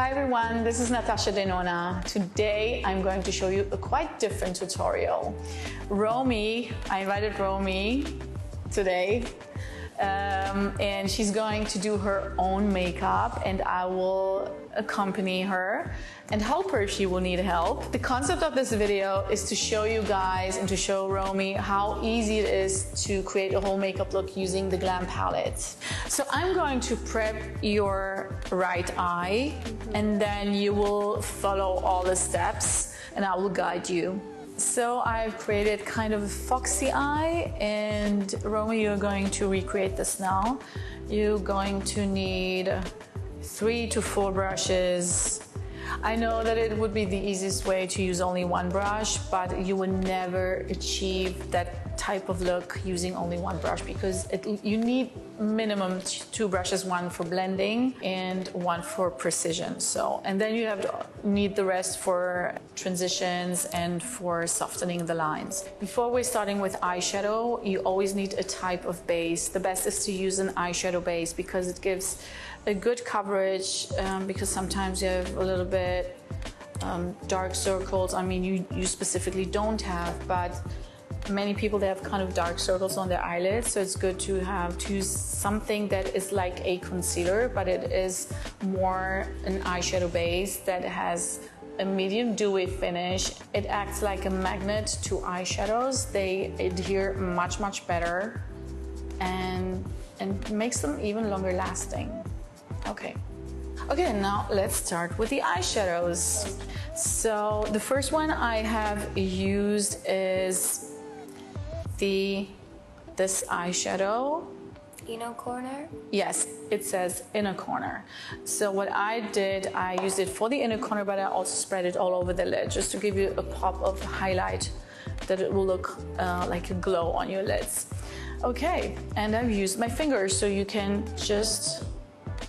Hi everyone, this is Natasha denone. Today I'm going to show you a quite different tutorial. Romi, I invited Romi today and she's going to do her own makeup and I will accompany her and help her if she will need help. The concept of this video is to show you guys and to show Romi how easy it is to create a whole makeup look using the Glam palette. So I'm going to prep your right eye and then you will follow all the steps and I will guide you. So I've created kind of a foxy eye and Romi, you're going to recreate this now. You're going to need 3 to 4 brushes. I know that it would be the easiest way to use only one brush, but you would never achieve that type of look using only one brush because you need minimum 2 brushes, one for blending and one for precision. So, and then you need the rest for transitions and for softening the lines. Before we're starting with eyeshadow, you always need a type of base. The best is to use an eyeshadow base because it gives a good coverage because sometimes you have a little bit dark circles. I mean, you specifically don't have, but many people, they have kind of dark circles on their eyelids, so it's good to use something that is like a concealer, but it is more an eyeshadow base that has a medium dewy finish. It acts like a magnet to eyeshadows. They adhere much better and makes them even longer lasting. Okay, now let's start with the eyeshadows. So the first one I have used is this eyeshadow. Inner corner? Yes, it says inner corner. So what I did, I used it for the inner corner, but I also spread it all over the lid just to give you a pop of highlight that it will look like a glow on your lids. Okay, and I've used my fingers, so you can just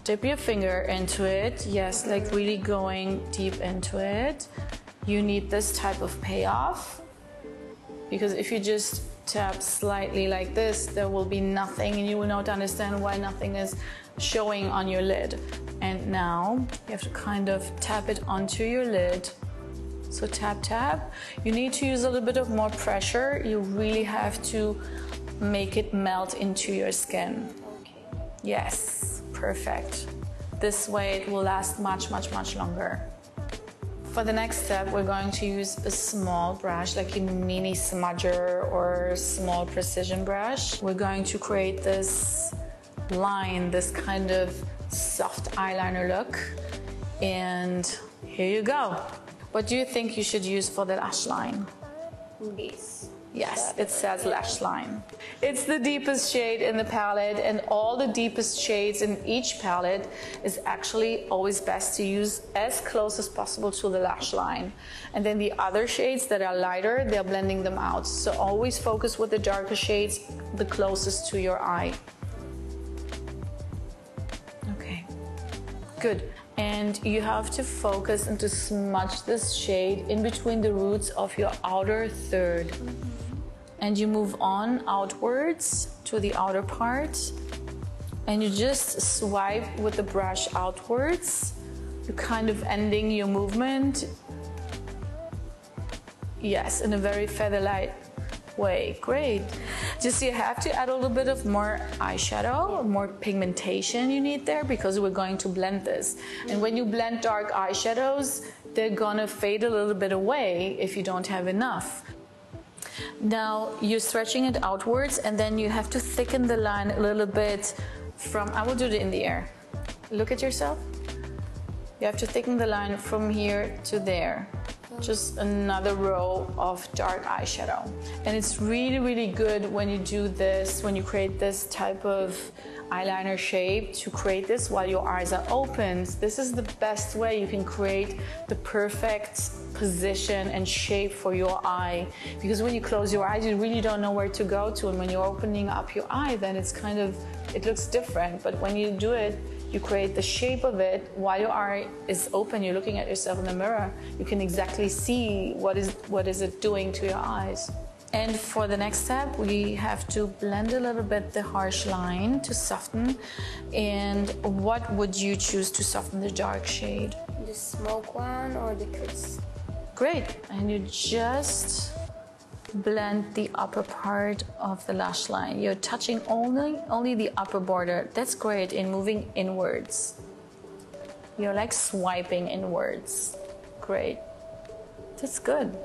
dip your finger into it. Yes, like really going deep into it. You need this type of payoff because if you just tap slightly like this, there will be nothing and you will not understand why nothing is showing on your lid. And now you have to kind of tap it onto your lid. So tap. You need to use a little bit of more pressure. You really have to make it melt into your skin. Okay. Yes, perfect. This way it will last much longer. For the next step, we're going to use a small brush, like a mini smudger or small precision brush. We're going to create this line, this kind of soft eyeliner look. And here you go. What do you think you should use for the lash line? This. Yes, it says lash line. It's the deepest shade in the palette, and all the deepest shades in each palette is actually always best to use as close as possible to the lash line. And then the other shades that are lighter, they're blending them out. So always focus with the darker shades the closest to your eye. Okay, good. And you have to focus and to smudge this shade in between the roots of your outer third. And you move on outwards to the outer part and you just swipe with the brush outwards. You're kind of ending your movement. Yes, in a very feather-light way. Great. Just you have to add a little bit of more eyeshadow, more pigmentation you need there because we're going to blend this. And when you blend dark eyeshadows, they're gonna fade a little bit away if you don't have enough. Now you're stretching it outwards and then you have to thicken the line a little bit from, I will do it in the air. Look at yourself. You have to thicken the line from here to there. Just another row of dark eyeshadow. And it's really good when you do this, when you create this type of eyeliner shape, to create this while your eyes are open. This is the best way you can create the perfect position and shape for your eye, because when you close your eyes you really don't know where to go to, and when you're opening up your eye then it's kind of, it looks different. But when you do it, you create the shape of it while your eye is open, you're looking at yourself in the mirror, you can exactly see what is it doing to your eyes. And for the next step, we have to blend a little bit the harsh line to soften. And what would you choose to soften the dark shade? The the smoke one or the crease? Great, and you just blend the upper part of the lash line. You're touching only the upper border. That's great in moving inwards. You're like swiping inwards. Great, that's good.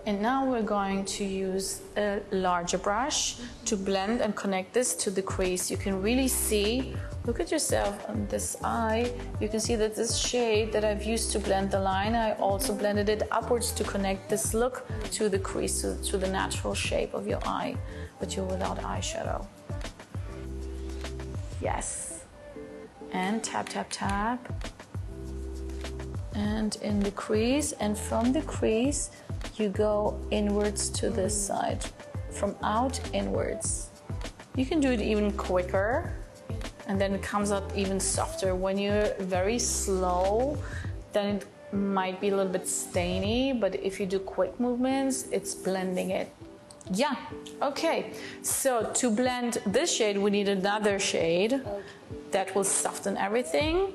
And now we're going to use a larger brush to blend and connect this to the crease. You can really see, look at yourself on this eye. You can see that this shade that I've used to blend the line, I also blended it upwards to connect this look to the crease, to the natural shape of your eye, but you're without eyeshadow. Yes. And tap, tap, tap. And in the crease, and from the crease, you go inwards to this side, from out inwards. You can do it even quicker, and then it comes out even softer. When you're very slow, then it might be a little bit stainy, but if you do quick movements, it's blending it. Yeah, okay. So to blend this shade, we need another shade that will soften everything.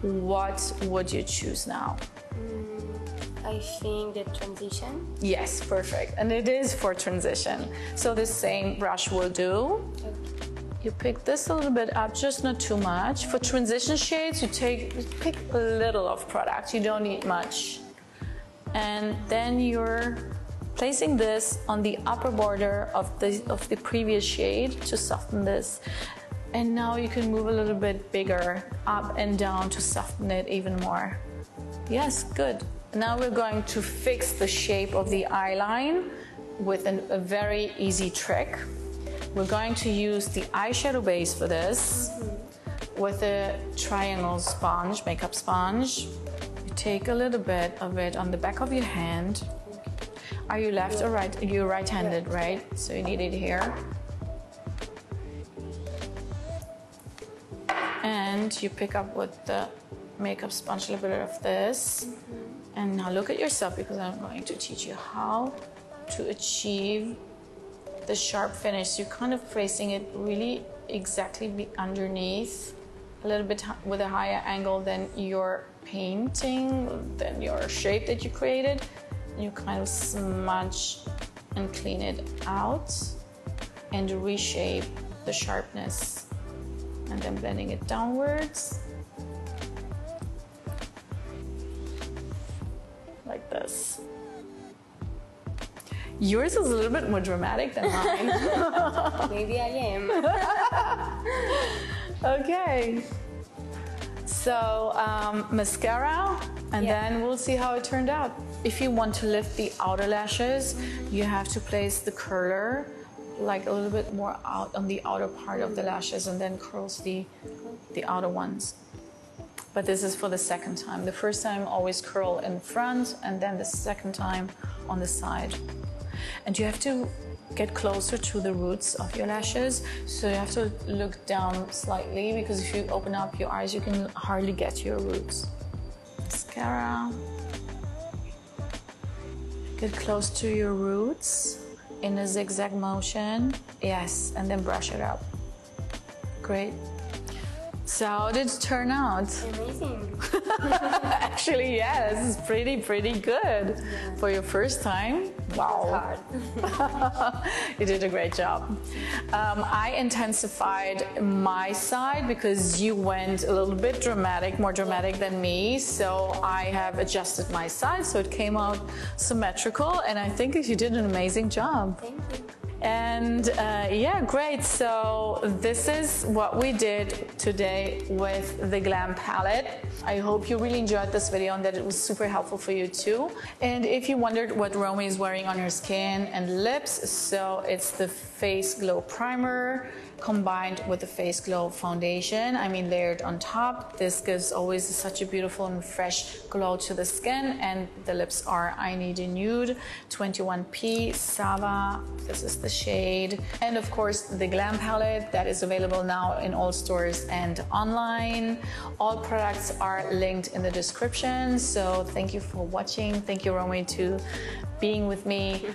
What would you choose now? I think the transition. Yes, perfect. And it is for transition. So the same brush will do. Okay. You pick this a little bit up, just not too much. For transition shades, you pick a little of product. You don't need much. And then you're placing this on the upper border of the previous shade to soften this. And now you can move a little bit bigger up and down to soften it even more. Yes, good. Now we're going to fix the shape of the eyeline with a very easy trick. We're going to use the eyeshadow base for this with a triangle sponge, makeup sponge. You take a little bit of it on the back of your hand. Are you left or right? You're right-handed, right? So you need it here. And you pick up with the makeup sponge a little bit of this. And now look at yourself, because I'm going to teach you how to achieve the sharp finish. You're kind of placing it really exactly underneath, a little bit with a higher angle than your painting, than your shape that you created. And you kind of smudge and clean it out and reshape the sharpness. And then blending it downwards. Like this. Yours is a little bit more dramatic than mine. Maybe I am. Okay. So mascara, and then we'll see how it turned out. If you want to lift the outer lashes, you have to place the curler like a little bit more out on the outer part of the lashes, and then curls the outer ones. But this is for the second time. The first time always curl in front, and then the second time on the side. And you have to get closer to the roots of your lashes, so you have to look down slightly, because if you open up your eyes, you can hardly get to your roots. Mascara. Get close to your roots in a zigzag motion. Yes, and then brush it up. Great. So how did it turn out? Amazing. Actually, yes, it's pretty good for your first time. Wow. You did a great job. I intensified my side because you went a little bit dramatic, more dramatic than me. So I have adjusted my side so it came out symmetrical, and I think you did an amazing job. Thank you. And yeah, great. So this is what we did today with the Glam palette. I hope you really enjoyed this video and that it was super helpful for you too. And if you wondered what Romy is wearing on her skin and lips, so it's the Face Glow Primer combined with the Face Glow foundation, I mean layered on top. This gives always such a beautiful and fresh glow to the skin. And the lips are I Need a Nude 21P Sava. This is the shade. And of course the Glam palette that is available now in all stores and online. All products are linked in the description. So thank you for watching. Thank you, Romy, to being with me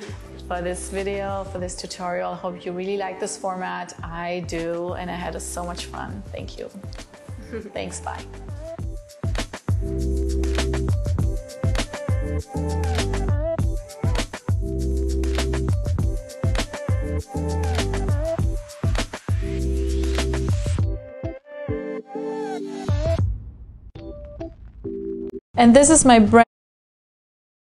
for this video, for this tutorial. I hope you really like this format. I do, and I had so much fun. Thank you. Thanks, bye. And this is my brand